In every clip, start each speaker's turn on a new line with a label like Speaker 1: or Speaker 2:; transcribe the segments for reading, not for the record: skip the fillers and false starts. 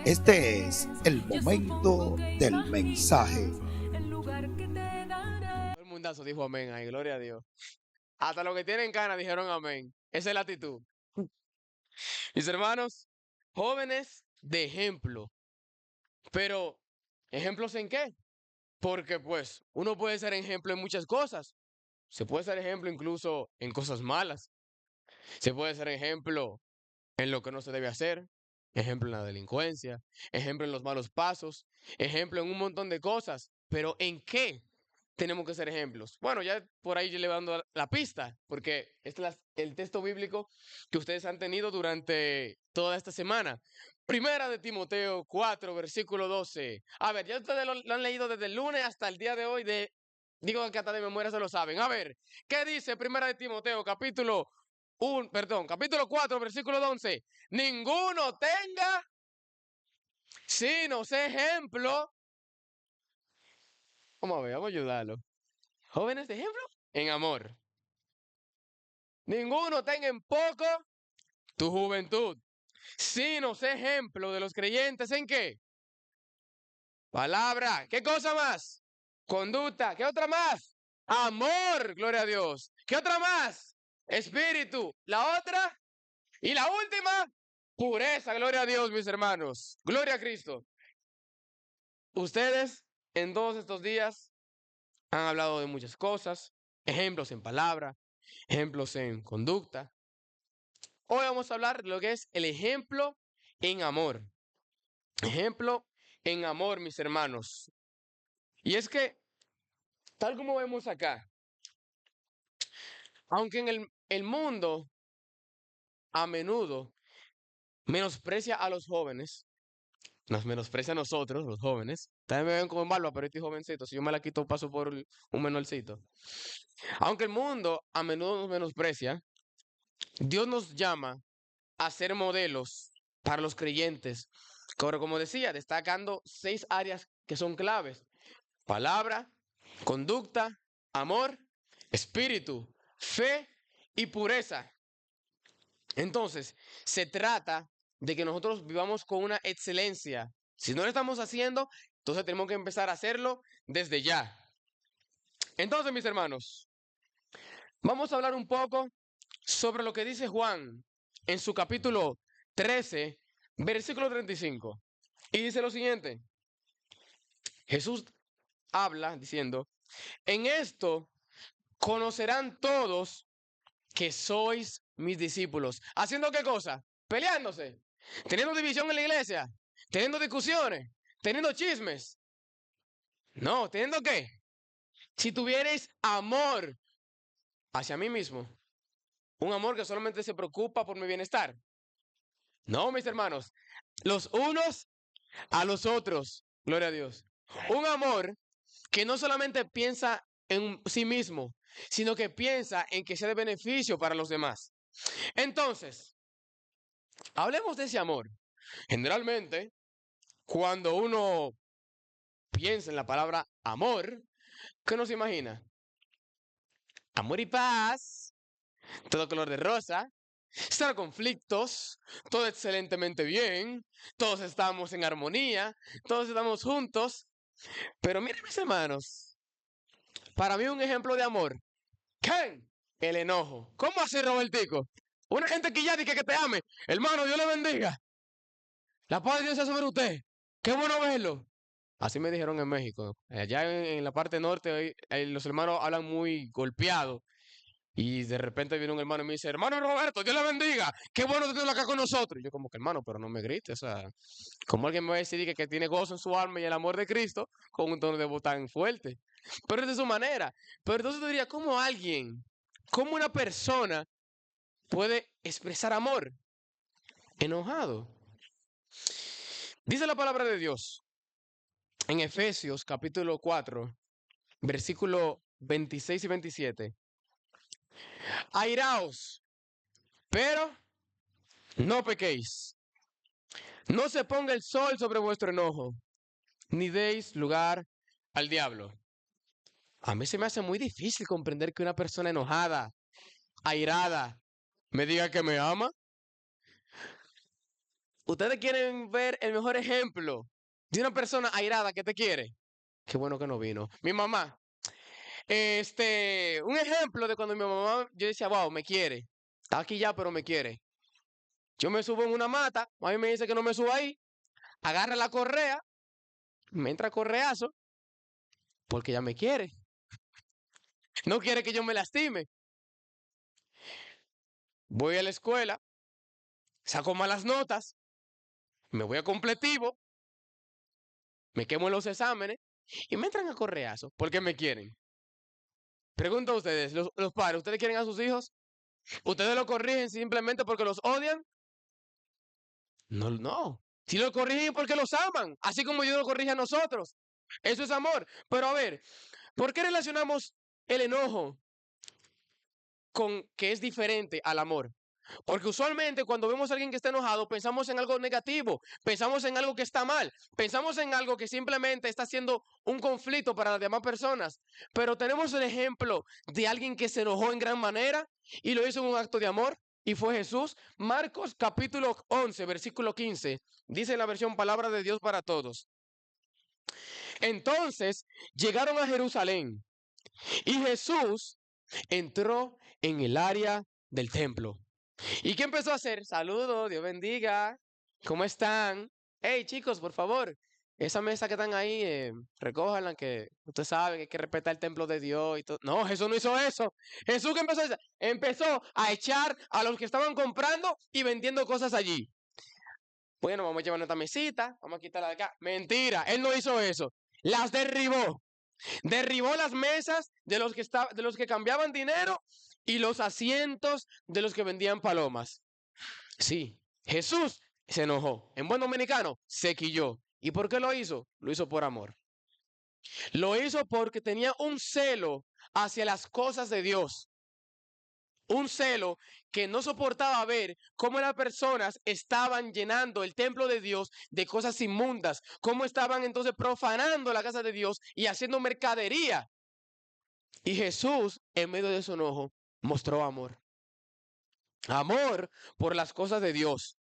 Speaker 1: Este es el momento del mensaje.
Speaker 2: Todo el mundazo dijo amén ahí, gloria a Dios. Hasta los que tienen ganas dijeron amén. Esa es la actitud. Mis hermanos, jóvenes de ejemplo. Pero, ¿ejemplos en qué? Porque pues uno puede ser ejemplo en muchas cosas. Se puede ser ejemplo incluso en cosas malas. Se puede ser ejemplo en lo que no se debe hacer. Ejemplo en la delincuencia. Ejemplo en los malos pasos. Ejemplo en un montón de cosas. Pero ¿en qué tenemos que ser ejemplos? Bueno, ya por ahí yo le voy dando la pista, porque este es el texto bíblico que ustedes han tenido durante toda esta semana. Primera de Timoteo 4, versículo 12. A ver, ya ustedes lo han leído desde el lunes hasta el día de hoy. Digo que hasta de memoria se lo saben. A ver, ¿qué dice Primera de Timoteo, capítulo 4, versículo 11? Ninguno tenga sino sé ejemplo. Vamos a ver, vamos a ayudarlo. Jóvenes de ejemplo en amor. Ninguno tenga en poco tu juventud, sino sé ejemplo de los creyentes en qué? Palabra. ¿Qué cosa más? Conducta. ¿Qué otra más? Amor. Gloria a Dios. ¿Qué otra más? Espíritu. La otra. Y la última. Pureza. Gloria a Dios, mis hermanos. Gloria a Cristo. Ustedes en todos estos días han hablado de muchas cosas. Ejemplos en palabra. Ejemplos en conducta. Hoy vamos a hablar de lo que es el ejemplo en amor. Ejemplo en amor, mis hermanos. Y es que, tal como vemos acá, aunque en el mundo a menudo menosprecia a los jóvenes, nos menosprecia a nosotros, los jóvenes. También me ven como en barba, pero estoy jovencito. Si yo me la quito, paso por un menorcito. Aunque el mundo a menudo nos menosprecia, Dios nos llama a ser modelos para los creyentes. Como decía, destacando 6 áreas que son claves: palabra, conducta, amor, espíritu, fe y pureza. Entonces, se trata de que nosotros vivamos con una excelencia. Si no lo estamos haciendo, entonces tenemos que empezar a hacerlo desde ya. Entonces, mis hermanos, vamos a hablar un poco sobre lo que dice Juan en su capítulo 13, versículo 35. Y dice lo siguiente: Jesús habla diciendo, en esto conocerán todos que sois mis discípulos. ¿Haciendo qué cosa? Peleándose, teniendo división en la iglesia, teniendo discusiones, teniendo chismes. No, ¿teniendo qué? Si tuvierais amor hacia mí mismo, un amor que solamente se preocupa por mi bienestar. No, mis hermanos, los unos a los otros. Gloria a Dios. Un amor que no solamente piensa en sí mismo, sino que piensa en que sea de beneficio para los demás. Entonces, hablemos de ese amor. Generalmente, cuando uno piensa en la palabra amor, ¿qué nos imagina? Amor y paz, todo color de rosa, cero conflictos, todo excelentemente bien, todos estamos en armonía, todos estamos juntos. Pero miren, mis hermanos, para mí un ejemplo de amor, ¿qué? El enojo. ¿Cómo así, Robertico? Una gente que ya dice que te ame. Hermano, Dios le bendiga. La paz de Dios sea sobre usted. Qué bueno verlo. Así me dijeron en México. Allá en la parte norte, los hermanos hablan muy golpeados. Y de repente viene un hermano y me dice, hermano Roberto, Dios le bendiga. Qué bueno tenerlo acá con nosotros. Y yo como que, hermano, pero no me grites. O sea, como alguien me va a decir que tiene gozo en su alma y el amor de Cristo con un tono de voz tan fuerte. Pero es de su manera. Pero entonces te diría, ¿cómo alguien, cómo una persona puede expresar amor enojado? Dice la palabra de Dios en Efesios capítulo 4, versículo 26 y 27. Airaos, pero no pequéis. No se ponga el sol sobre vuestro enojo, ni deis lugar al diablo. A mí se me hace muy difícil comprender que una persona enojada, airada, me diga que me ama. Ustedes quieren ver el mejor ejemplo de una persona airada que te quiere. Qué bueno que no vino. Mi mamá. Un ejemplo de cuando mi mamá, yo decía, wow, me quiere. Está aquí ya, pero me quiere. Yo me subo en una mata, a mí me dice que no me suba ahí, agarra la correa, me entra correazo, porque ella me quiere. No quiere que yo me lastime. Voy a la escuela, saco malas notas, me voy a completivo, me quemo en los exámenes y me entran a correazo porque me quieren. Pregunto a ustedes, los padres, ¿ustedes quieren a sus hijos? ¿Ustedes lo corrigen simplemente porque los odian? No, no. Si lo corrigen porque los aman, así como Dios lo corrige a nosotros. Eso es amor. Pero a ver, ¿por qué relacionamos el enojo con que es diferente al amor? Porque usualmente cuando vemos a alguien que está enojado, pensamos en algo negativo, pensamos en algo que está mal, pensamos en algo que simplemente está haciendo un conflicto para las demás personas. Pero tenemos el ejemplo de alguien que se enojó en gran manera y lo hizo en un acto de amor y fue Jesús. Marcos capítulo 11, versículo 15, dice en la versión Palabra de Dios para Todos. Entonces llegaron a Jerusalén y Jesús entró en el área del templo. ¿Y qué empezó a hacer? Saludos, Dios bendiga. ¿Cómo están? Hey, chicos, por favor, esa mesa que están ahí, recójanla, que usted sabe que hay que respetar el templo de Dios y todo. No, Jesús no hizo eso. Jesús, ¿qué empezó a hacer? Empezó a echar a los que estaban comprando y vendiendo cosas allí. Bueno, vamos a llevar nuestra mesita, vamos a quitarla de acá. Mentira, él no hizo eso. Las derribó. Derribó las mesas de los que cambiaban dinero y los asientos de los que vendían palomas. Sí, Jesús se enojó. En buen dominicano, se quilló. ¿Y por qué lo hizo? Lo hizo por amor. Lo hizo porque tenía un celo hacia las cosas de Dios. Un celo que no soportaba ver cómo las personas estaban llenando el templo de Dios de cosas inmundas, cómo estaban entonces profanando la casa de Dios y haciendo mercadería. Y Jesús, en medio de su enojo, mostró amor. Amor por las cosas de Dios.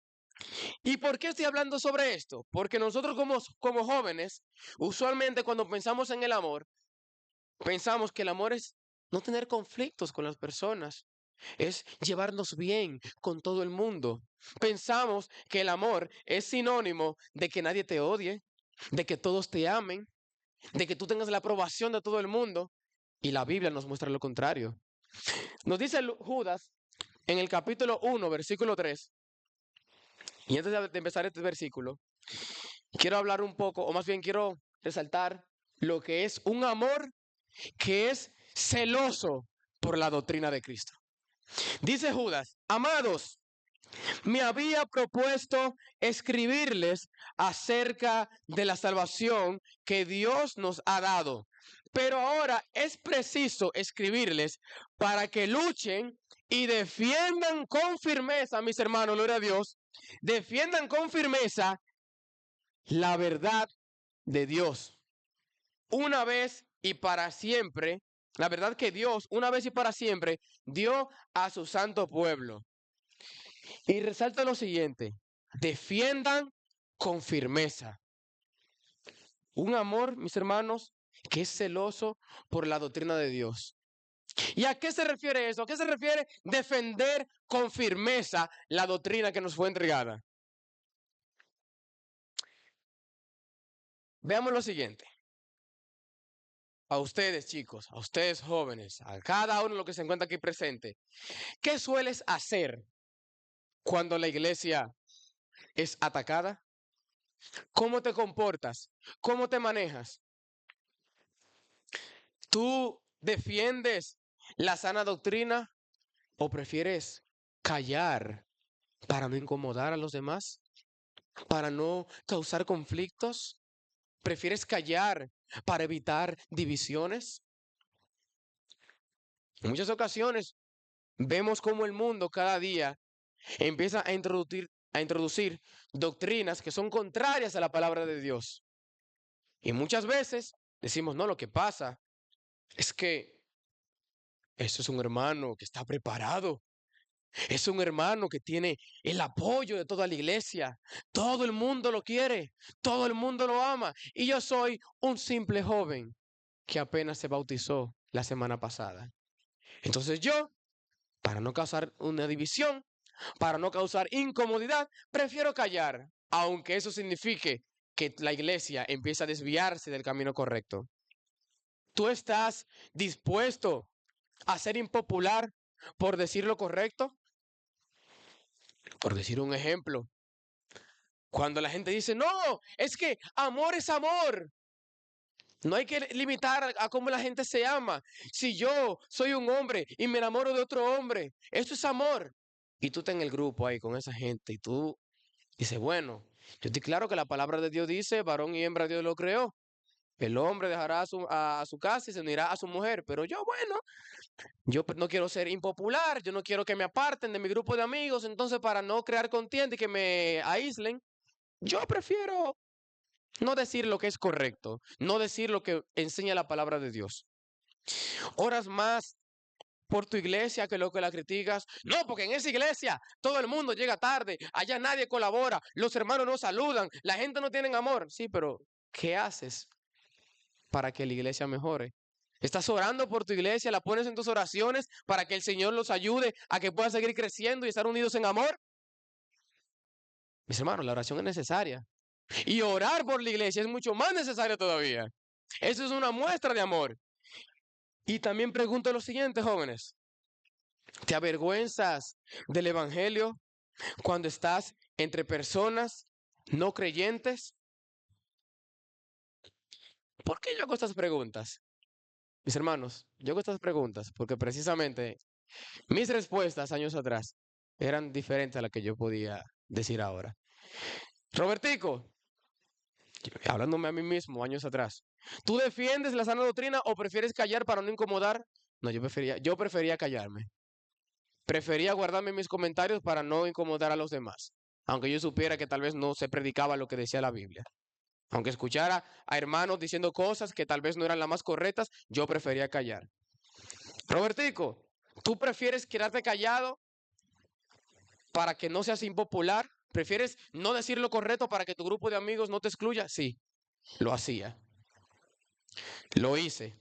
Speaker 2: ¿Y por qué estoy hablando sobre esto? Porque nosotros como jóvenes, usualmente cuando pensamos en el amor, pensamos que el amor es no tener conflictos con las personas, es llevarnos bien con todo el mundo. Pensamos que el amor es sinónimo de que nadie te odie, de que todos te amen, de que tú tengas la aprobación de todo el mundo. Y la Biblia nos muestra lo contrario. Nos dice Judas en el capítulo 1, versículo 3. Y antes de empezar este versículo, quiero hablar un poco, o más bien quiero resaltar lo que es un amor que es celoso por la doctrina de Cristo. Dice Judas, amados, me había propuesto escribirles acerca de la salvación que Dios nos ha dado, pero ahora es preciso escribirles para que luchen y defiendan con firmeza, mis hermanos, gloria a Dios, defiendan con firmeza la verdad de Dios. Una vez y para siempre, la verdad que Dios, una vez y para siempre, dio a su santo pueblo. Y resalta lo siguiente, defiendan con firmeza. Un amor, mis hermanos, que es celoso por la doctrina de Dios. ¿Y a qué se refiere eso? ¿A qué se refiere defender con firmeza la doctrina que nos fue entregada? Veamos lo siguiente. A ustedes, chicos, a ustedes jóvenes, a cada uno de los que se encuentra aquí presente, ¿qué sueles hacer cuando la iglesia es atacada? ¿Cómo te comportas? ¿Cómo te manejas? ¿Tú defiendes la sana doctrina o prefieres callar para no incomodar a los demás? ¿Para no causar conflictos? ¿Prefieres callar para evitar divisiones? En muchas ocasiones vemos cómo el mundo cada día empieza a introducir doctrinas que son contrarias a la palabra de Dios. Y muchas veces decimos, no, lo que pasa es que eso es un hermano que está preparado. Es un hermano que tiene el apoyo de toda la iglesia. Todo el mundo lo quiere, todo el mundo lo ama. Y yo soy un simple joven que apenas se bautizó la semana pasada. Entonces yo, para no causar una división, para no causar incomodidad, prefiero callar, aunque eso signifique que la iglesia empiece a desviarse del camino correcto. ¿Tú estás dispuesto a ser impopular por decir lo correcto? Por decir un ejemplo, cuando la gente dice, no, es que amor es amor. No hay que limitar a cómo la gente se ama. Si yo soy un hombre y me enamoro de otro hombre, eso es amor. Y tú estás en el grupo ahí con esa gente y tú dices, bueno, yo estoy claro que la palabra de Dios dice, varón y hembra Dios lo creó. El hombre dejará a su casa y se unirá a su mujer. Pero yo, bueno, yo no quiero ser impopular, yo no quiero que me aparten de mi grupo de amigos. Entonces, para no crear contienda y que me aíslen, yo prefiero no decir lo que es correcto, no decir lo que enseña la palabra de Dios. Oras más por tu iglesia que lo que la criticas. No, porque en esa iglesia todo el mundo llega tarde, allá nadie colabora, los hermanos no saludan, la gente no tiene amor. Sí, pero ¿qué haces para que la iglesia mejore? ¿Estás orando por tu iglesia? ¿La pones en tus oraciones para que el Señor los ayude a que puedan seguir creciendo y estar unidos en amor? Mis hermanos, la oración es necesaria. Y orar por la iglesia es mucho más necesario todavía. Eso es una muestra de amor. Y también pregunto lo siguiente, jóvenes. ¿Te avergüenzas del evangelio cuando estás entre personas no creyentes? ¿Por qué yo hago estas preguntas? Mis hermanos, yo hago estas preguntas porque precisamente mis respuestas años atrás eran diferentes a las que yo podía decir ahora. Robertico, hablándome a mí mismo años atrás, ¿tú defiendes la sana doctrina o prefieres callar para no incomodar? No, yo prefería callarme. Prefería guardarme mis comentarios para no incomodar a los demás, aunque yo supiera que tal vez no se predicaba lo que decía la Biblia. Aunque escuchara a hermanos diciendo cosas que tal vez no eran las más correctas, yo prefería callar. Robertico, ¿tú prefieres quedarte callado para que no seas impopular? ¿Prefieres no decir lo correcto para que tu grupo de amigos no te excluya? Sí, lo hacía. Lo hice.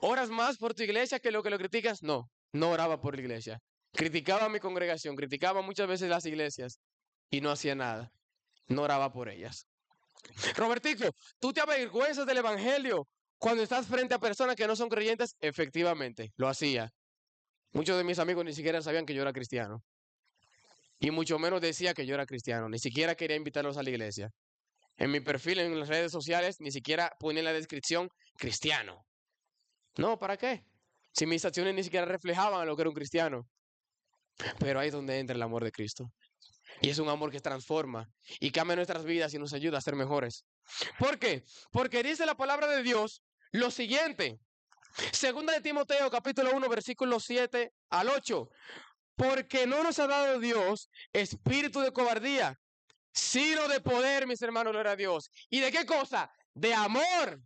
Speaker 2: ¿Oras más por tu iglesia que lo criticas? No, no oraba por la iglesia. Criticaba a mi congregación, criticaba muchas veces las iglesias y no hacía nada. No oraba por ellas. Robertico, ¿tú te avergüenzas del evangelio cuando estás frente a personas que no son creyentes? Efectivamente, lo hacía. Muchos de mis amigos ni siquiera sabían que yo era cristiano. Y mucho menos decía que yo era cristiano. Ni siquiera quería invitarlos a la iglesia. En mi perfil en las redes sociales ni siquiera ponía en la descripción cristiano. No, ¿para qué? Si mis acciones ni siquiera reflejaban a lo que era un cristiano. Pero ahí es donde entra el amor de Cristo. Y es un amor que transforma y cambia nuestras vidas y nos ayuda a ser mejores. ¿Por qué? Porque dice la palabra de Dios lo siguiente. Segunda de Timoteo, capítulo 1, versículos 7 al 8. Porque no nos ha dado Dios espíritu de cobardía, sino de poder, mis hermanos, gloria a Dios. ¿Y de qué cosa? De amor.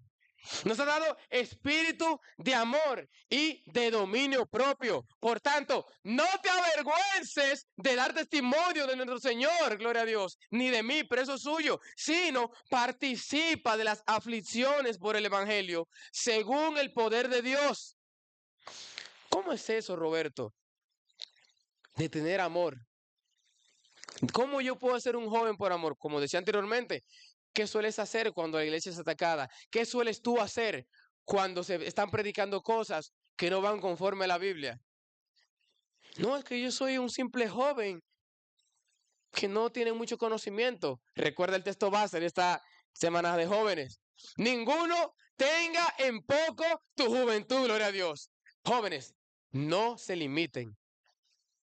Speaker 2: Nos ha dado espíritu de amor y de dominio propio. Por tanto, no te avergüences de dar testimonio de nuestro Señor, gloria a Dios, ni de mí, preso suyo, sino participa de las aflicciones por el Evangelio, según el poder de Dios. ¿Cómo es eso, Roberto? De tener amor. ¿Cómo yo puedo ser un joven por amor? Como decía anteriormente, ¿qué sueles hacer cuando la iglesia es atacada? ¿Qué sueles tú hacer cuando se están predicando cosas que no van conforme a la Biblia? No, es que yo soy un simple joven que no tiene mucho conocimiento. Recuerda el texto base de esta semana de jóvenes. Ninguno tenga en poco tu juventud, gloria a Dios. Jóvenes, no se limiten.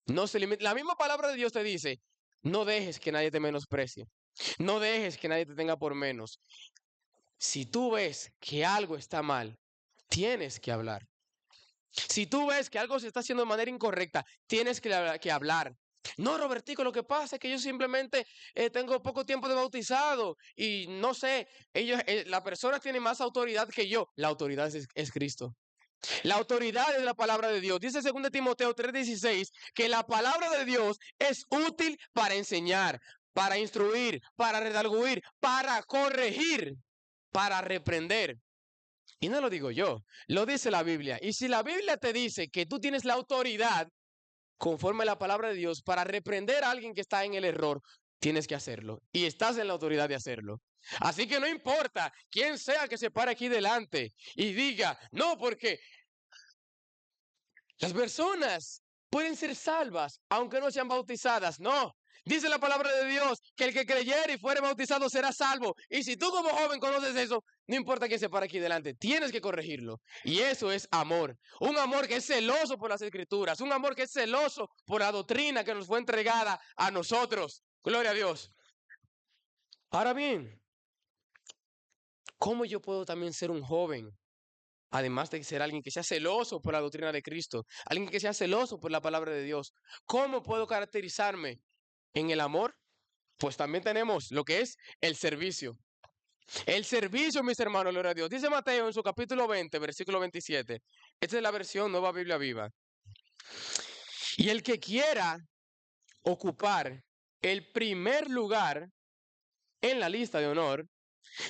Speaker 2: No se limiten. La misma palabra de Dios te dice, no dejes que nadie te menosprecie. No dejes que nadie te tenga por menos. Si tú ves que algo está mal, tienes que hablar. Si tú ves que algo se está haciendo de manera incorrecta, tienes que hablar. No, Robertico, lo que pasa es que yo simplemente tengo poco tiempo de bautizado y no sé, la persona tiene más autoridad que yo. La autoridad es Cristo. La autoridad es la palabra de Dios. Dice 2 Timoteo 3:16 que la palabra de Dios es útil para enseñar, para instruir, para redarguir, para corregir, para reprender. Y no lo digo yo, lo dice la Biblia. Y si la Biblia te dice que tú tienes la autoridad, conforme a la palabra de Dios, para reprender a alguien que está en el error, tienes que hacerlo. Y estás en la autoridad de hacerlo. Así que no importa quién sea que se pare aquí delante y diga, no, porque las personas pueden ser salvas aunque no sean bautizadas. No. Dice la palabra de Dios que el que creyere y fuere bautizado será salvo. Y si tú como joven conoces eso, no importa quién se para aquí delante, tienes que corregirlo. Y eso es amor. Un amor que es celoso por las escrituras. Un amor que es celoso por la doctrina que nos fue entregada a nosotros. Gloria a Dios. Ahora bien, ¿cómo yo puedo también ser un joven? Además de ser alguien que sea celoso por la doctrina de Cristo, alguien que sea celoso por la palabra de Dios. ¿Cómo puedo caracterizarme en el amor? Pues también tenemos lo que es el servicio. El servicio, mis hermanos, gloria a Dios. Dice Mateo en su capítulo 20, versículo 27. Esta es la versión Nueva Biblia Viva. Y el que quiera ocupar el primer lugar en la lista de honor,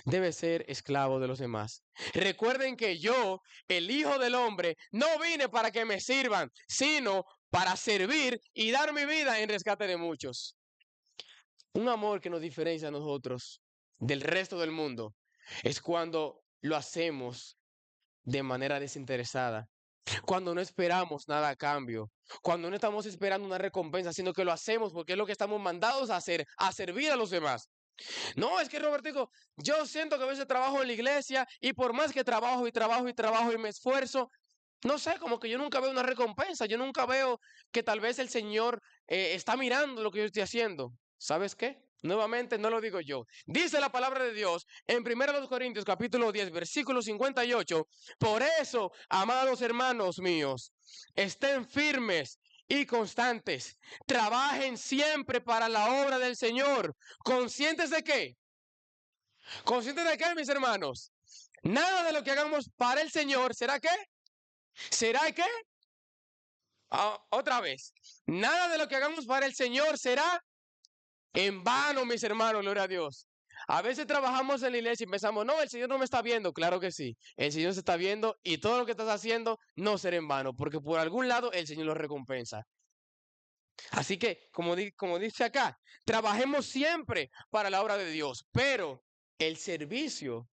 Speaker 2: debe ser esclavo de los demás. Recuerden que yo, el Hijo del Hombre, no vine para que me sirvan, sino para servir y dar mi vida en rescate de muchos. Un amor que nos diferencia a nosotros del resto del mundo es cuando lo hacemos de manera desinteresada, cuando no esperamos nada a cambio, cuando no estamos esperando una recompensa, sino que lo hacemos porque es lo que estamos mandados a hacer, a servir a los demás. No, es que Robertico, yo siento que a veces trabajo en la iglesia y por más que trabajo y trabajo y trabajo y me esfuerzo, no sé, como que yo nunca veo una recompensa, yo nunca veo que tal vez el Señor está mirando lo que yo estoy haciendo. ¿Sabes qué? Nuevamente no lo digo yo. Dice la palabra de Dios en 1 Corintios capítulo 10, versículo 58. Por eso, amados hermanos míos, estén firmes y constantes. Trabajen siempre para la obra del Señor. ¿Conscientes de qué? ¿Conscientes de qué, mis hermanos? Nada de lo que hagamos para el Señor, ¿será qué? ¿Será qué? Otra vez. Nada de lo que hagamos para el Señor será en vano, mis hermanos, gloria a Dios. A veces trabajamos en la iglesia y pensamos, no, el Señor no me está viendo. Claro que sí, el Señor se está viendo y todo lo que estás haciendo no será en vano, porque por algún lado el Señor lo recompensa. Así que, como dice acá, trabajemos siempre para la obra de Dios, pero el servicio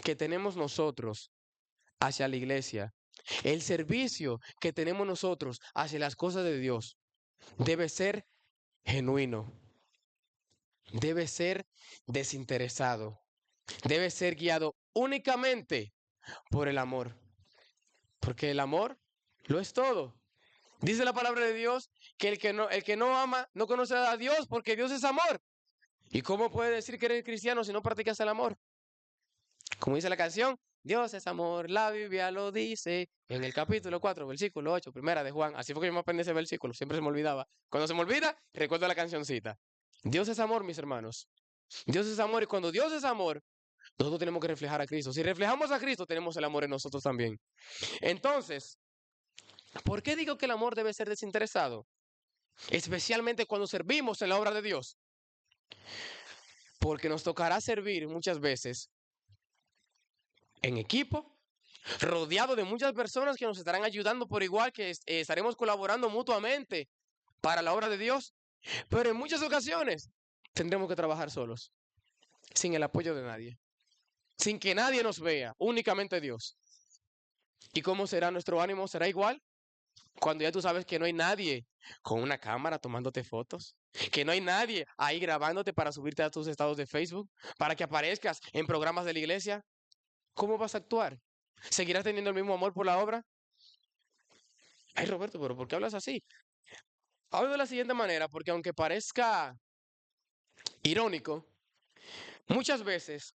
Speaker 2: que tenemos nosotros hacia la iglesia, el servicio que tenemos nosotros hacia las cosas de Dios, debe ser genuino, debe ser desinteresado, debe ser guiado únicamente por el amor, porque el amor lo es todo. Dice la palabra de Dios que el que no ama no conoce a Dios porque Dios es amor. ¿Y cómo puede decir que eres cristiano si no practicas el amor? Como dice la canción, Dios es amor, la Biblia lo dice en el capítulo 4, versículo 8, primera de Juan. Así fue que yo me aprendí ese versículo, siempre se me olvidaba. Cuando se me olvida, recuerdo la cancioncita. Dios es amor, mis hermanos. Dios es amor y cuando Dios es amor, nosotros tenemos que reflejar a Cristo. Si reflejamos a Cristo, tenemos el amor en nosotros también. Entonces, ¿por qué digo que el amor debe ser desinteresado? Especialmente cuando servimos en la obra de Dios. Porque nos tocará servir muchas veces en equipo, rodeado de muchas personas que nos estarán ayudando por igual, que estaremos colaborando mutuamente para la obra de Dios. Pero en muchas ocasiones tendremos que trabajar solos, sin el apoyo de nadie, sin que nadie nos vea, únicamente Dios. ¿Y cómo será nuestro ánimo? ¿Será igual? Cuando ya tú sabes que no hay nadie con una cámara tomándote fotos, que no hay nadie ahí grabándote para subirte a tus estados de Facebook, para que aparezcas en programas de la iglesia, ¿cómo vas a actuar? ¿Seguirás teniendo el mismo amor por la obra? Ay, Roberto, pero ¿por qué hablas así? Hablo de la siguiente manera, porque aunque parezca irónico, muchas veces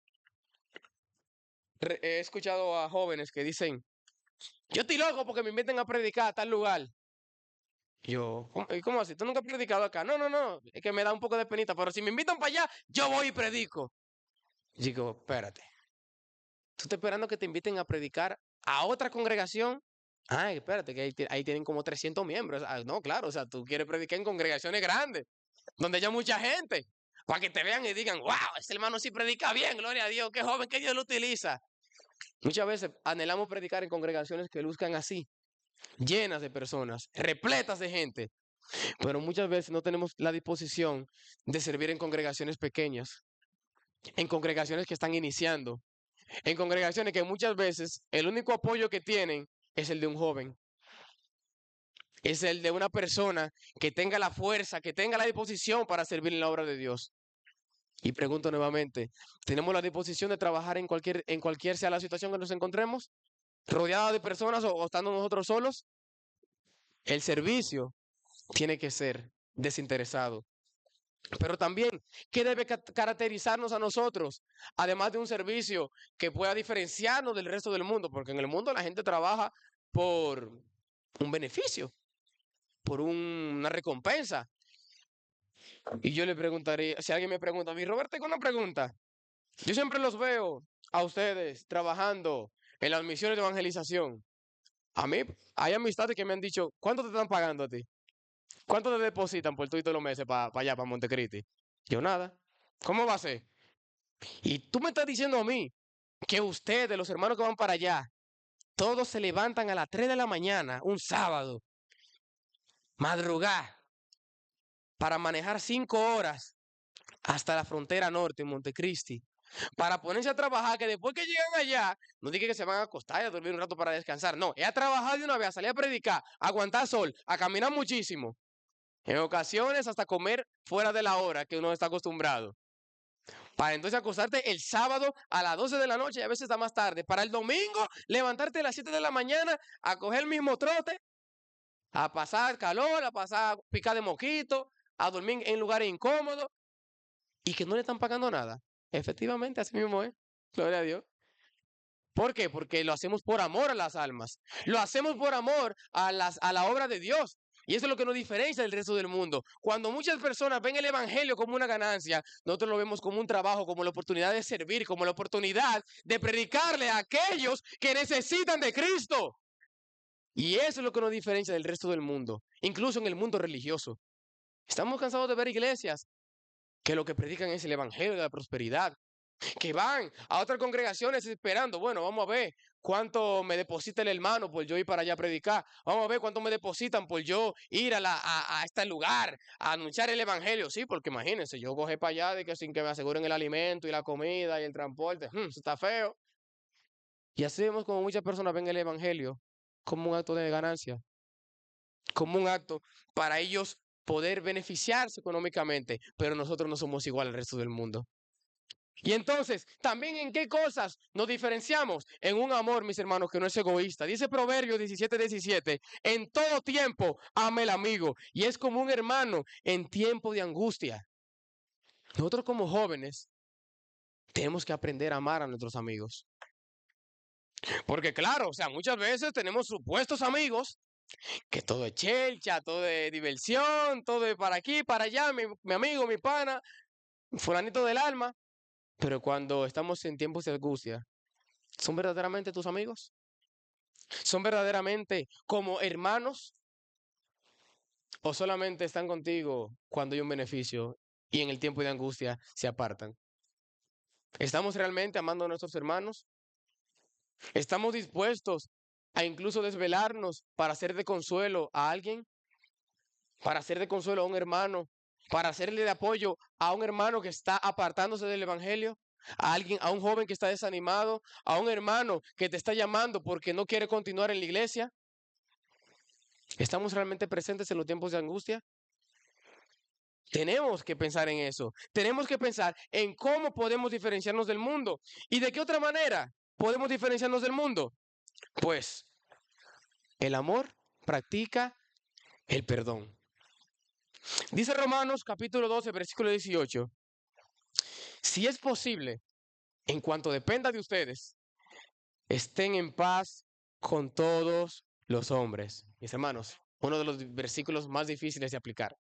Speaker 2: he escuchado a jóvenes que dicen, yo estoy loco porque me inviten a predicar a tal lugar. Yo, ¿cómo así? ¿Tú nunca has predicado acá? No, no, no, es que me da un poco de penita, pero si me invitan para allá, yo voy y predico. Digo, espérate, ¿tú estás esperando que te inviten a predicar a otra congregación. Ay, espérate, que ahí tienen como 300 miembros. Ah, no, claro, o sea, tú quieres predicar en congregaciones grandes, donde haya mucha gente, para que te vean y digan, wow, ese hermano sí predica bien, gloria a Dios, qué joven que Dios lo utiliza. Muchas veces anhelamos predicar en congregaciones que luzcan así, llenas de personas, repletas de gente, pero muchas veces no tenemos la disposición de servir en congregaciones pequeñas, en congregaciones que están iniciando, en congregaciones que muchas veces el único apoyo que tienen es el de un joven, es el de una persona que tenga la fuerza, que tenga la disposición para servir en la obra de Dios. Y pregunto nuevamente, ¿tenemos la disposición de trabajar en cualquier sea la situación que nos encontremos? ¿Rodeada de personas o estando nosotros solos? El servicio tiene que ser desinteresado. Pero también, ¿qué debe caracterizarnos a nosotros? Además de un servicio que pueda diferenciarnos del resto del mundo, porque en el mundo la gente trabaja por un beneficio, por una recompensa. Y yo le preguntaría, si alguien me pregunta a mí, Roberto, tengo una pregunta. Yo siempre los veo a ustedes trabajando en las misiones de evangelización. A mí hay amistades que me han dicho, ¿cuánto te están pagando a ti? ¿Cuánto te depositan por todos los meses para allá, para Montecristi? Yo nada. ¿Cómo va a ser? Y tú me estás diciendo a mí que ustedes, los hermanos que van para allá, todos se levantan a las 3 de la mañana, un sábado, madrugar, para manejar 5 horas hasta la frontera norte, en Montecristi, para ponerse a trabajar, que después que llegan allá, no digan que se van a acostar y a dormir un rato para descansar. No, es a trabajar de una vez, a salir a predicar, a aguantar sol, a caminar muchísimo. En ocasiones hasta comer fuera de la hora que uno está acostumbrado. Para entonces acostarte el sábado a las 12 de la noche y a veces está más tarde. Para el domingo levantarte a las 7 de la mañana a coger el mismo trote, a pasar calor, a pasar picar de mosquito, a dormir en lugares incómodos y que no le están pagando nada. Efectivamente, así mismo es. Gloria a Dios. ¿Por qué? Porque lo hacemos por amor a las almas. Lo hacemos por amor a la obra de Dios. Y eso es lo que nos diferencia del resto del mundo. Cuando muchas personas ven el Evangelio como una ganancia, nosotros lo vemos como un trabajo, como la oportunidad de servir, como la oportunidad de predicarle a aquellos que necesitan de Cristo. Y eso es lo que nos diferencia del resto del mundo, incluso en el mundo religioso. Estamos cansados de ver iglesias que lo que predican es el Evangelio de la prosperidad, que van a otras congregaciones esperando, bueno, vamos a ver cuánto me deposita el hermano por yo ir para allá a predicar, vamos a ver cuánto me depositan por yo ir a este lugar a anunciar el evangelio, sí, porque imagínense, yo cogí para allá de que sin que me aseguren el alimento y la comida y el transporte, eso está feo. Y así vemos como muchas personas ven el evangelio como un acto de ganancia, como un acto para ellos poder beneficiarse económicamente, pero nosotros no somos igual al resto del mundo. Y entonces, también en qué cosas nos diferenciamos en un amor, mis hermanos, que no es egoísta. Dice Proverbios 17:17, en todo tiempo ama el amigo y es como un hermano en tiempo de angustia. Nosotros como jóvenes tenemos que aprender a amar a nuestros amigos. Porque claro, o sea, muchas veces tenemos supuestos amigos que todo es chelcha, todo es diversión, todo es para aquí, para allá, mi amigo, mi pana, fulanito del alma. Pero cuando estamos en tiempos de angustia, ¿son verdaderamente tus amigos? ¿Son verdaderamente como hermanos? ¿O solamente están contigo cuando hay un beneficio y en el tiempo de angustia se apartan? ¿Estamos realmente amando a nuestros hermanos? ¿Estamos dispuestos a incluso desvelarnos para ser de consuelo a alguien? ¿Para ser de consuelo a un hermano? ¿Para hacerle de apoyo a un hermano que está apartándose del evangelio? ¿A alguien, a un joven que está desanimado? ¿A un hermano que te está llamando porque no quiere continuar en la iglesia? ¿Estamos realmente presentes en los tiempos de angustia? Tenemos que pensar en eso. Tenemos que pensar en cómo podemos diferenciarnos del mundo. ¿Y de qué otra manera podemos diferenciarnos del mundo? Pues el amor practica el perdón. Dice Romanos capítulo 12, versículo 18. Si es posible, en cuanto dependa de ustedes, estén en paz con todos los hombres. Mis hermanos, uno de los versículos más difíciles de aplicar.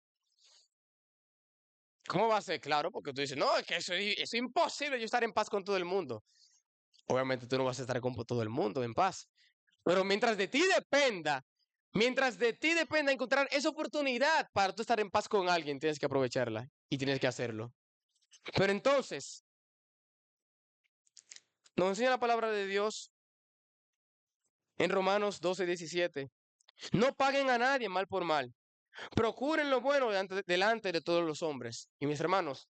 Speaker 2: ¿Cómo va a ser? Claro, porque tú dices, no, es que eso es imposible yo estar en paz con todo el mundo. Obviamente tú no vas a estar con todo el mundo en paz, Pero mientras de ti dependa encontrar esa oportunidad para tú estar en paz con alguien, tienes que aprovecharla y tienes que hacerlo. Pero entonces, nos enseña la palabra de Dios en Romanos 12:17. No paguen a nadie mal por mal. Procuren lo bueno delante de todos los hombres. Y mis hermanos,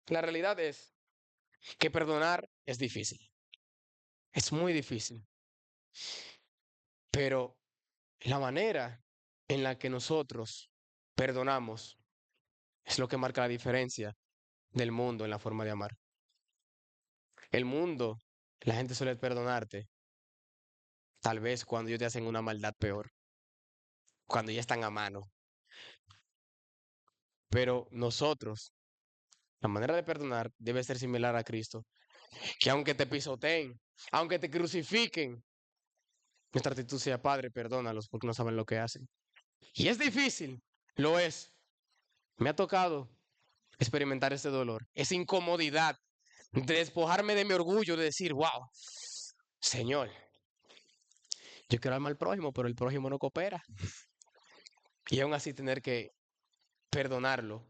Speaker 2: la realidad es que perdonar es difícil. Es muy difícil. Pero la manera en la que nosotros perdonamos es lo que marca la diferencia del mundo en la forma de amar. El mundo, la gente suele perdonarte, tal vez cuando ellos te hacen una maldad peor, cuando ya están a mano. Pero nosotros, la manera de perdonar debe ser similar a Cristo, que aunque te pisoteen, aunque te crucifiquen, nuestra actitud sea, Padre, perdónalos porque no saben lo que hacen. Y es difícil, lo es. Me ha tocado experimentar ese dolor, esa incomodidad, de despojarme de mi orgullo, de decir, wow, Señor, yo quiero amar al prójimo, pero el prójimo no coopera. Y aún así tener que perdonarlo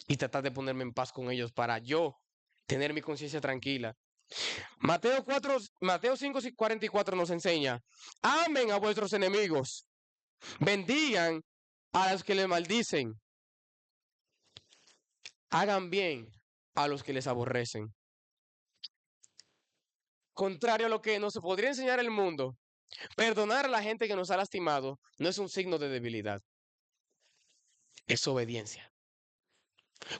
Speaker 2: y tratar de ponerme en paz con ellos para yo tener mi conciencia tranquila. Mateo 5:44 nos enseña, amen a vuestros enemigos, bendigan a los que les maldicen, hagan bien a los que les aborrecen. Contrario a lo que nos podría enseñar el mundo, perdonar a la gente que nos ha lastimado no es un signo de debilidad, es obediencia.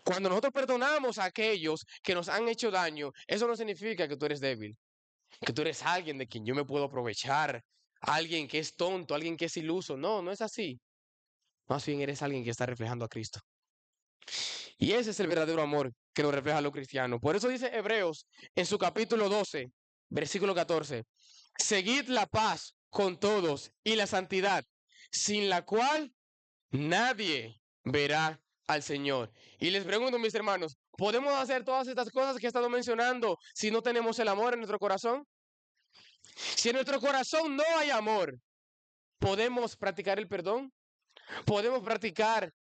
Speaker 2: Cuando nosotros perdonamos a aquellos que nos han hecho daño, eso no significa que tú eres débil, que tú eres alguien de quien yo me puedo aprovechar, alguien que es tonto, alguien que es iluso. No, no es así. Más bien eres alguien que está reflejando a Cristo. Y ese es el verdadero amor que nos refleja a los cristianos. Por eso dice Hebreos en su capítulo 12, versículo 14, seguid la paz con todos y la santidad, sin la cual nadie verá al Señor. Y les pregunto, mis hermanos, ¿podemos hacer todas estas cosas que he estado mencionando si no tenemos el amor en nuestro corazón? Si en nuestro corazón no hay amor, ¿podemos practicar el perdón? ¿Podemos practicar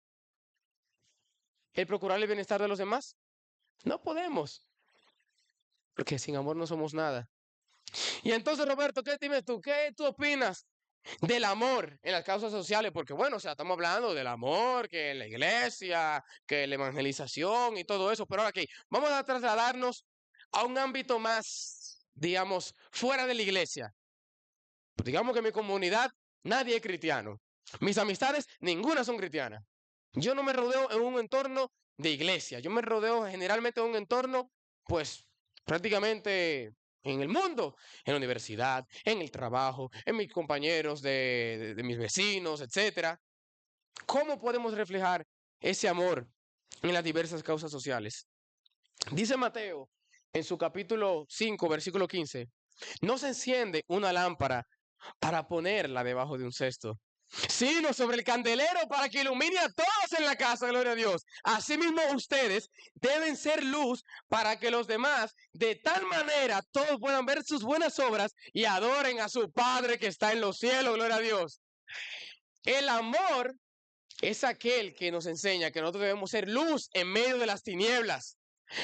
Speaker 2: el procurar el bienestar de los demás? No podemos, porque sin amor no somos nada. Y entonces, Roberto, ¿qué dime tú? ¿Qué tú opinas del amor en las causas sociales? Porque bueno, o sea, estamos hablando del amor, que en la iglesia, que la evangelización y todo eso, pero ahora aquí vamos a trasladarnos a un ámbito más, digamos, fuera de la iglesia. Pues digamos que en mi comunidad nadie es cristiano. Mis amistades, ninguna son cristianas. Yo no me rodeo en un entorno de iglesia. Yo me rodeo generalmente en un entorno, pues, prácticamente en el mundo, en la universidad, en el trabajo, en mis compañeros de mis vecinos, etcétera. ¿Cómo podemos reflejar ese amor en las diversas causas sociales? Dice Mateo en su capítulo 5, versículo 15, no se enciende una lámpara para ponerla debajo de un cesto, sino sobre el candelero para que ilumine a todos en la casa, gloria a Dios. Asimismo ustedes deben ser luz para que los demás, de tal manera, todos puedan ver sus buenas obras y adoren a su Padre que está en los cielos, gloria a Dios. El amor es aquel que nos enseña que nosotros debemos ser luz en medio de las tinieblas,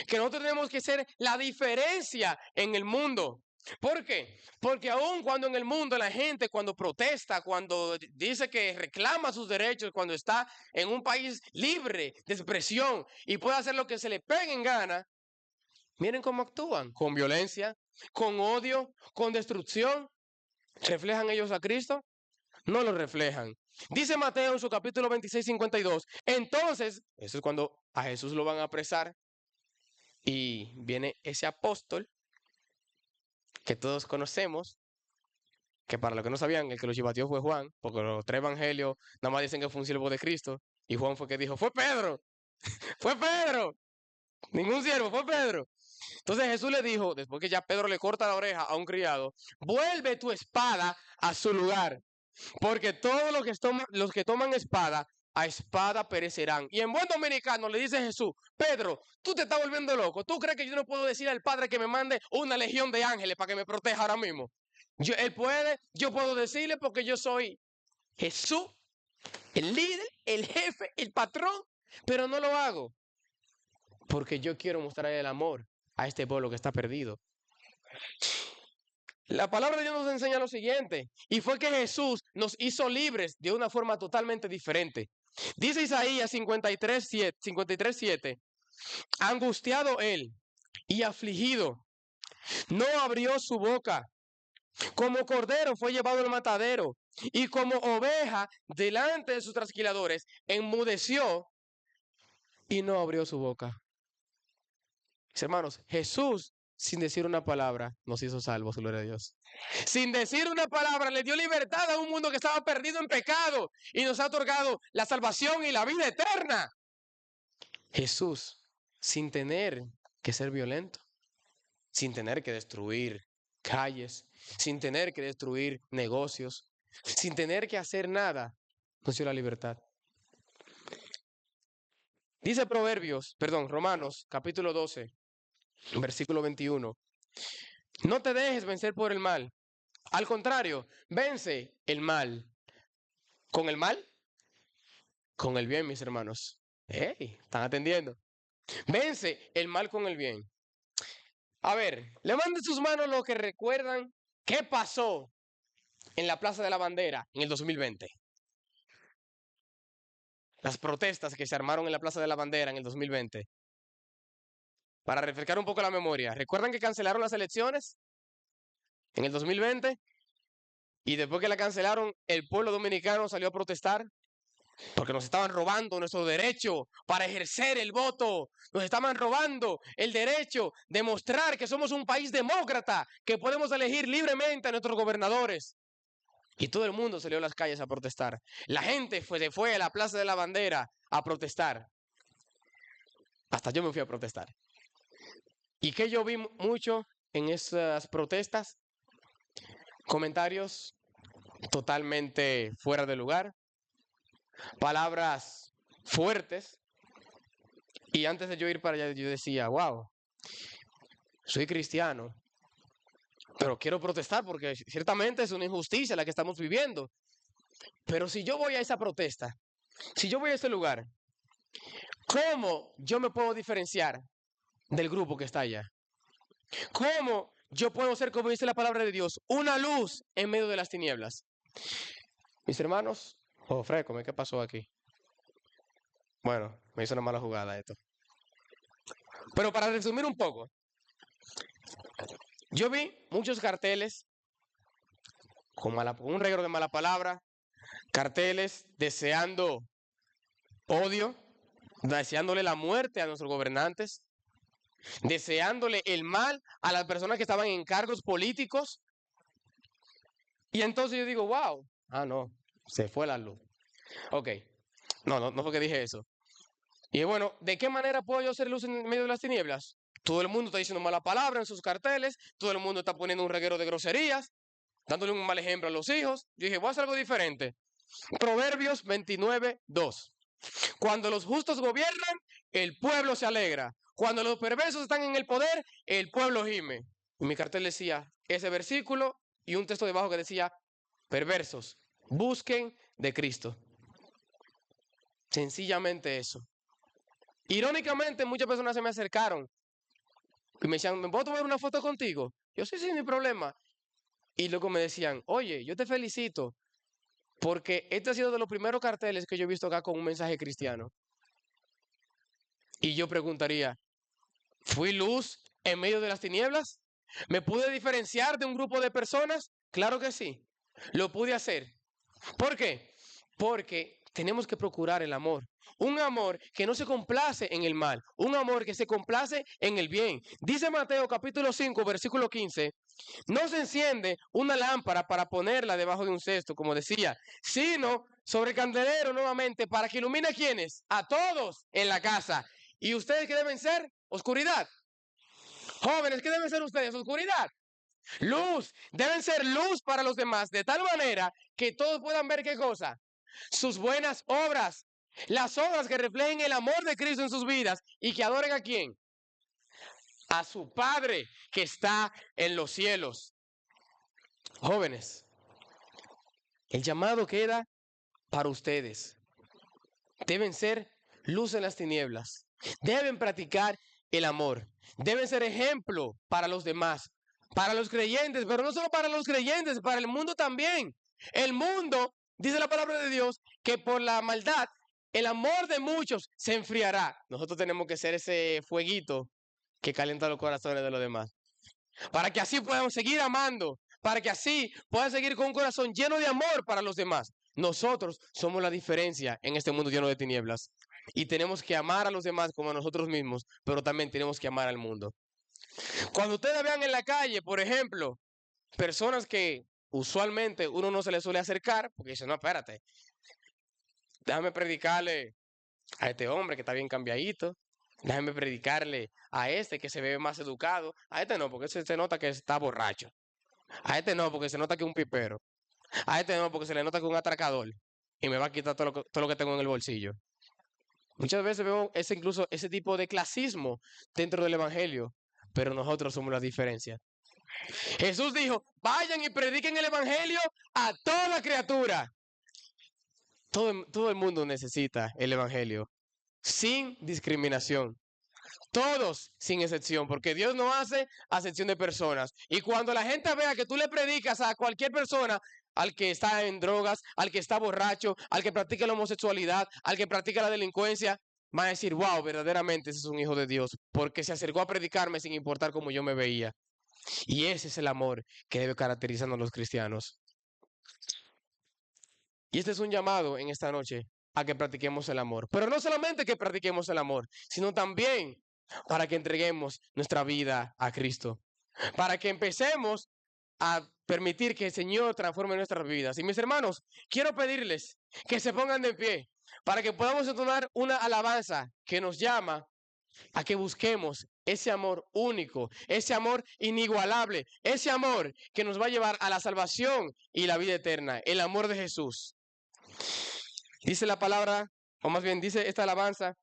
Speaker 2: que nosotros tenemos que ser la diferencia en el mundo. ¿Por qué? Porque aun cuando en el mundo la gente cuando protesta, cuando dice que reclama sus derechos, cuando está en un país libre de expresión y puede hacer lo que se le pegue en gana, miren cómo actúan, con violencia, con odio, con destrucción. ¿Reflejan ellos a Cristo? No lo reflejan. Dice Mateo en su capítulo 26:52. Entonces, eso es cuando a Jesús lo van a apresar y viene ese apóstol que todos conocemos, que para los que no sabían, el que lo chivateó fue Juan, porque los tres evangelios nada más dicen que fue un siervo de Cristo, y Juan fue que dijo, fue Pedro, fue Pedro, ningún siervo, fue Pedro. Entonces Jesús le dijo, después que ya Pedro le corta la oreja a un criado, vuelve tu espada a su lugar, porque todos los que toman espada, a espada perecerán. Y en buen dominicano le dice Jesús, Pedro, tú te estás volviendo loco, ¿tú crees que yo no puedo decir al Padre que me mande una legión de ángeles para que me proteja ahora mismo? Él puede, yo puedo decirle porque yo soy Jesús, el líder, el jefe, el patrón, pero no lo hago porque yo quiero mostrarle el amor a este pueblo que está perdido. La palabra de Dios nos enseña lo siguiente, y fue que Jesús nos hizo libres de una forma totalmente diferente. Dice Isaías 53:7, angustiado él y afligido, no abrió su boca. Como cordero fue llevado al matadero, y como oveja delante de sus trasquiladores, enmudeció y no abrió su boca. Mis hermanos, Jesús, sin decir una palabra, nos hizo salvos, gloria a Dios. Sin decir una palabra, le dio libertad a un mundo que estaba perdido en pecado y nos ha otorgado la salvación y la vida eterna. Jesús, sin tener que ser violento, sin tener que destruir calles, sin tener que destruir negocios, sin tener que hacer nada, nos dio la libertad. Dice Romanos, capítulo 12, versículo 21. No te dejes vencer por el mal. Al contrario, vence el mal. ¿Con el mal? Con el bien, mis hermanos. ¡Hey! ¿Están atendiendo? Vence el mal con el bien. A ver, levanten sus manos los que recuerdan qué pasó en la Plaza de la Bandera en el 2020. Las protestas que se armaron en la Plaza de la Bandera en el 2020. Para refrescar un poco la memoria, ¿recuerdan que cancelaron las elecciones en el 2020? Y después que la cancelaron, el pueblo dominicano salió a protestar porque nos estaban robando nuestro derecho para ejercer el voto. Nos estaban robando el derecho de mostrar que somos un país demócrata, que podemos elegir libremente a nuestros gobernadores. Y todo el mundo salió a las calles a protestar. La gente se fue a la Plaza de la Bandera a protestar. Hasta yo me fui a protestar. ¿Y qué yo vi mucho en esas protestas? Comentarios totalmente fuera de lugar, palabras fuertes. Y antes de yo ir para allá, yo decía, wow, soy cristiano, pero quiero protestar porque ciertamente es una injusticia la que estamos viviendo. Pero si yo voy a esa protesta, si yo voy a ese lugar, ¿cómo yo me puedo diferenciar del grupo que está allá? ¿Cómo yo puedo ser, como dice la palabra de Dios, una luz en medio de las tinieblas? Mis hermanos, Fresco, ¿qué pasó aquí? Bueno, me hizo una mala jugada esto. Pero para resumir un poco, yo vi muchos carteles con un reguero de mala palabra, carteles deseando odio, deseándole la muerte a nuestros gobernantes, deseándole el mal a las personas que estaban en cargos políticos. Y entonces yo digo, wow, no, se fue la luz. Ok, no fue que dije eso. Y bueno, ¿de qué manera puedo yo hacer luz en medio de las tinieblas? Todo el mundo está diciendo mala palabra en sus carteles, todo el mundo está poniendo un reguero de groserías, dándole un mal ejemplo a los hijos. Yo dije, voy a hacer algo diferente. Proverbios 29:2. Cuando los justos gobiernan, el pueblo se alegra. Cuando los perversos están en el poder, el pueblo gime. Y mi cartel decía ese versículo y un texto debajo que decía, perversos, busquen de Cristo. Sencillamente eso. Irónicamente, muchas personas se me acercaron y me decían, ¿me puedo tomar una foto contigo? Yo, sí, no hay problema. Y luego me decían, oye, yo te felicito porque este ha sido de los primeros carteles que yo he visto acá con un mensaje cristiano. Y yo preguntaría, ¿fui luz en medio de las tinieblas? ¿Me pude diferenciar de un grupo de personas? Claro que sí, lo pude hacer. ¿Por qué? Porque tenemos que procurar el amor. Un amor que no se complace en el mal, un amor que se complace en el bien. Dice Mateo capítulo 5, versículo 15, no se enciende una lámpara para ponerla debajo de un cesto, como decía, sino sobre el candelero nuevamente para que ilumine a quienes, a todos en la casa. ¿Y ustedes qué deben ser? Oscuridad. Jóvenes, ¿qué deben ser ustedes? Oscuridad. Luz, deben ser luz para los demás, de tal manera que todos puedan ver qué cosa, sus buenas obras, las obras que reflejen el amor de Cristo en sus vidas y que adoren a quién, a su Padre que está en los cielos. Jóvenes, el llamado queda para ustedes. Deben ser luz en las tinieblas. Deben practicar el amor. Deben ser ejemplo para los demás, para los creyentes, pero no solo para los creyentes, para el mundo también. El mundo, dice la palabra de Dios, que por la maldad, el amor de muchos se enfriará. Nosotros tenemos que ser ese fueguito que calienta los corazones de los demás, para que así podamos seguir amando, para que así puedan seguir con un corazón lleno de amor para los demás. Nosotros somos la diferencia en este mundo lleno de tinieblas y tenemos que amar a los demás como a nosotros mismos, pero también tenemos que amar al mundo. Cuando ustedes vean en la calle, por ejemplo, personas que usualmente uno no se les suele acercar, porque dice, no, espérate, déjame predicarle a este hombre que está bien cambiadito, déjame predicarle a este que se ve más educado, a este no, porque se nota que está borracho, a este no, porque se nota que es un pipero, a este no, porque se le nota que es un atracador y me va a quitar todo lo que tengo en el bolsillo. Muchas veces veo incluso ese tipo de clasismo dentro del evangelio, pero nosotros somos la diferencia. Jesús dijo, vayan y prediquen el evangelio a toda criatura. Todo el mundo necesita el evangelio, sin discriminación. Todos sin excepción, porque Dios no hace acepción de personas. Y cuando la gente vea que tú le predicas a cualquier persona, al que está en drogas, al que está borracho, al que practica la homosexualidad, al que practica la delincuencia, van a decir, wow, verdaderamente ese es un hijo de Dios, porque se acercó a predicarme sin importar cómo yo me veía. Y ese es el amor que debe caracterizarnos a los cristianos. Y este es un llamado en esta noche a que practiquemos el amor. Pero no solamente que practiquemos el amor, sino también para que entreguemos nuestra vida a Cristo. Para que empecemos a permitir que el Señor transforme nuestras vidas. Y mis hermanos, quiero pedirles que se pongan de pie para que podamos entonar una alabanza que nos llama a que busquemos ese amor único, ese amor inigualable, ese amor que nos va a llevar a la salvación y la vida eterna, el amor de Jesús. Dice la palabra, o más bien dice esta alabanza,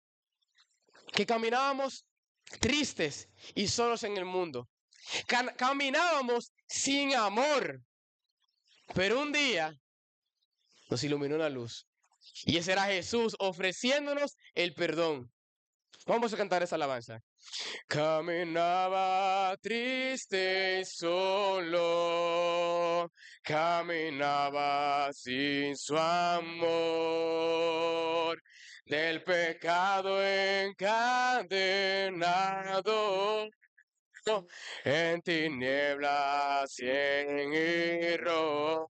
Speaker 2: que caminábamos tristes y solos en el mundo. Caminábamos sin amor. Pero un día nos iluminó una luz. Y ese era Jesús ofreciéndonos el perdón. Vamos a cantar esa alabanza. Caminaba triste y solo, caminaba sin su amor, del pecado encadenado, en tinieblas y en error.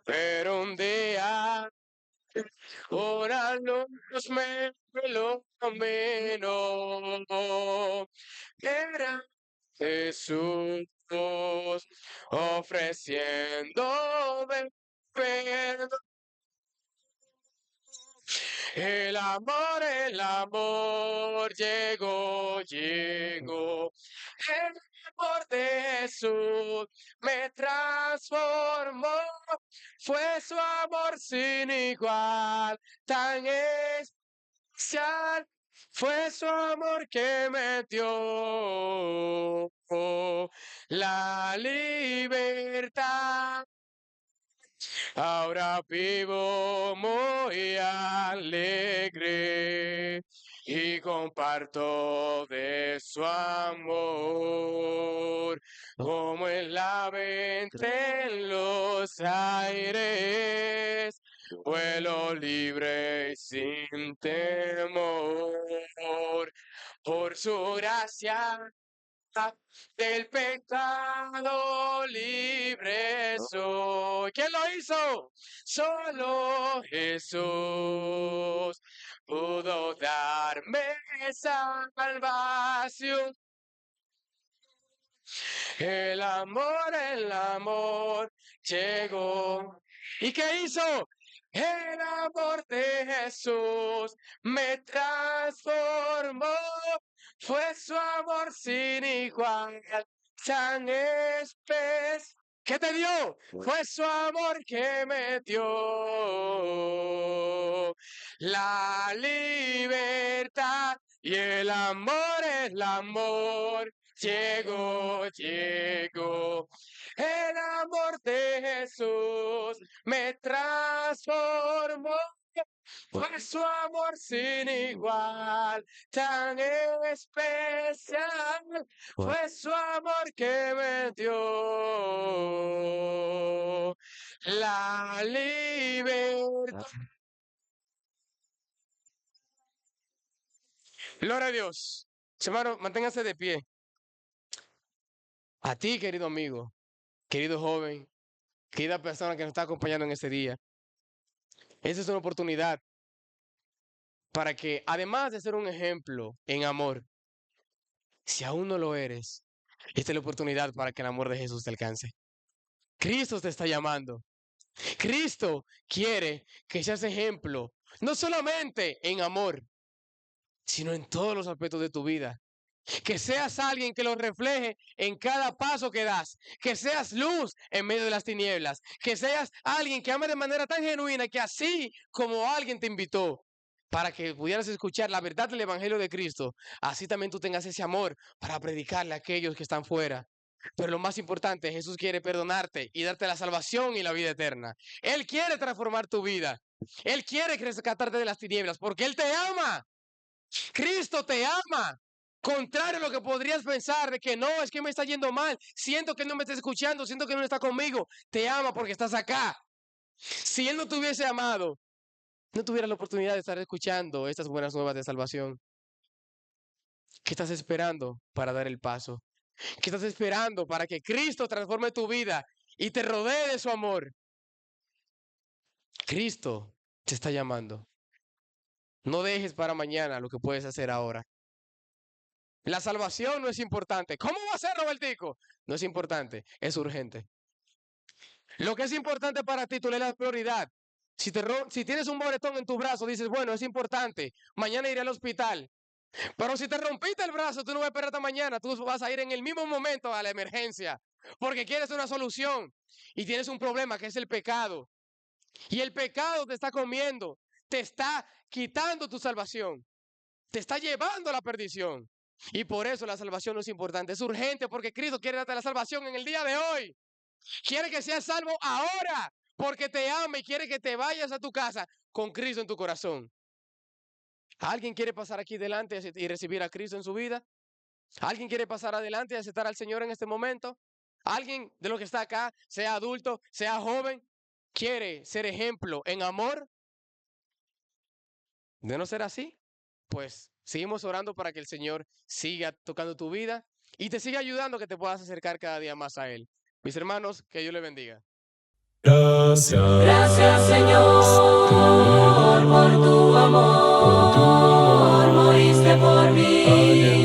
Speaker 2: Pero un día una luz me iluminó, era Jesús ofreciéndome perdón. El amor llegó. El amor de Jesús me transformó. Fue su amor sin igual, tan especial. Fue su amor que me dio la libertad. Ahora vivo muy alegre y comparto de su amor, como el ave entre los aires, vuelo libre y sin temor, por su gracia del pecado libre soy. ¿Quién lo hizo? Solo Jesús pudo darme salvación. El amor llegó. ¿Y qué hizo? El amor de Jesús me transformó. Fue su amor sin igual, tan especial. ¿Qué te dio? Fue su amor que me dio la libertad. Y el amor llegó, llegó. El amor de Jesús me transformó. Fue su amor sin igual, tan especial. Fue su amor que me dio la libertad. Gloria a Dios. Hermano, manténgase de pie. A ti, querido amigo, querido joven, querida persona que nos está acompañando en este día. Esa es una oportunidad para que, además de ser un ejemplo en amor, si aún no lo eres, esta es la oportunidad para que el amor de Jesús te alcance. Cristo te está llamando. Cristo quiere que seas ejemplo, no solamente en amor, sino en todos los aspectos de tu vida. Que seas alguien que lo refleje en cada paso que das, que seas luz en medio de las tinieblas, que seas alguien que ame de manera tan genuina que así como alguien te invitó para que pudieras escuchar la verdad del Evangelio de Cristo, así también tú tengas ese amor para predicarle a aquellos que están fuera. Pero lo más importante, Jesús quiere perdonarte y darte la salvación y la vida eterna. Él quiere transformar tu vida. Él quiere rescatarte de las tinieblas porque Él te ama. Cristo te ama. Contrario a lo que podrías pensar de que no, es que me está yendo mal, siento que no me está escuchando, siento que no está conmigo, te ama porque estás acá. Si Él no te hubiese amado, no tuviera la oportunidad de estar escuchando estas buenas nuevas de salvación. ¿Qué estás esperando para dar el paso? ¿Qué estás esperando para que Cristo transforme tu vida y te rodee de su amor? Cristo te está llamando. No dejes para mañana lo que puedes hacer ahora. La salvación no es importante. ¿Cómo va a ser, Robertico? No es importante, es urgente. Lo que es importante para ti, tú le das prioridad. Si tienes un moretón en tu brazo, dices, bueno, es importante, mañana iré al hospital. Pero si te rompiste el brazo, tú no vas a esperar hasta mañana, tú vas a ir en el mismo momento a la emergencia, porque quieres una solución y tienes un problema que es el pecado. Y el pecado te está comiendo, te está quitando tu salvación, te está llevando a la perdición. Y por eso la salvación no es importante, es urgente porque Cristo quiere darte la salvación en el día de hoy. Quiere que seas salvo ahora porque te ama y quiere que te vayas a tu casa con Cristo en tu corazón. ¿Alguien quiere pasar aquí delante y recibir a Cristo en su vida? ¿Alguien quiere pasar adelante y aceptar al Señor en este momento? ¿Alguien de los que está acá, sea adulto, sea joven, quiere ser ejemplo en amor? ¿De no ser así? Pues seguimos orando para que el Señor siga tocando tu vida y te siga ayudando a que te puedas acercar cada día más a Él. Mis hermanos, que Dios les bendiga.
Speaker 3: Gracias Señor por tu amor, moriste por mí.